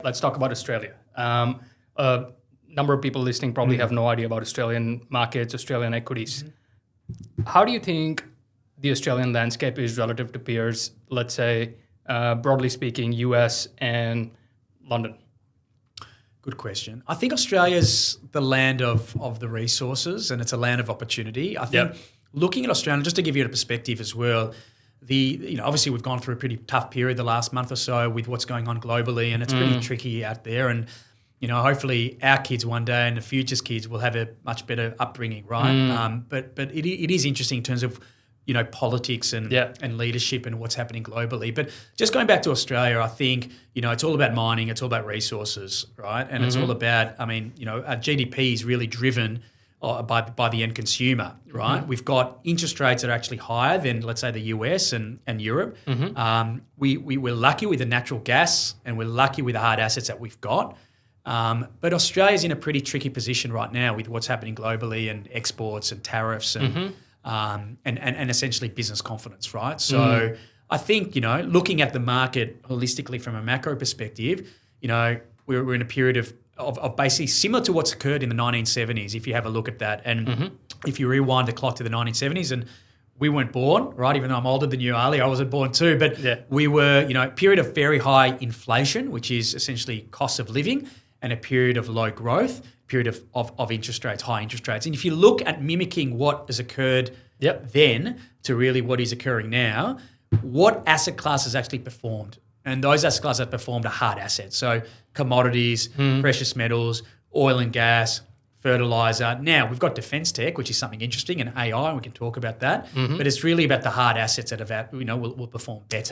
Let's talk about Australia. A number of people listening probably have no idea about Australian markets, Australian equities. How do you think the Australian landscape is relative to peers, let's say, broadly speaking, US and London? Good question. I think Australia's the land of the resources, and it's a land of opportunity. I think looking at Australia, just to give you a perspective as well, obviously we've gone through a pretty tough period the last month or so with what's going on globally, and it's pretty tricky out there. And hopefully our kids one day and the future's kids will have a much better upbringing, right? But it is interesting in terms of politics and leadership and what's happening globally. But just going back to Australia, I think, it's all about mining, it's all about resources, right? And it's all about, our GDP is really driven by the end consumer, right? We've got interest rates that are actually higher than, let's say, the US and Europe. We're lucky with the natural gas, and we're lucky with the hard assets that we've got. But Australia's in a pretty tricky position right now with what's happening globally and exports and tariffs and essentially business confidence, right? So I think, looking at the market holistically from a macro perspective, we're in a period of basically similar to what's occurred in the 1970s, if you have a look at that. And if you rewind the clock to the 1970s, and we weren't born, right? Even though I'm older than you, Ali, I wasn't born too. But we were, a period of very high inflation, which is essentially cost of living, and a period of low growth, period of interest rates, high interest rates. And if you look at mimicking what has occurred then to really what is occurring now, what asset classes actually performed? And those asset classes that performed are hard assets. So commodities, precious metals, oil and gas, fertilizer. Now, we've got defense tech, which is something interesting, and AI, and we can talk about that. But it's really about the hard assets that have, will perform better.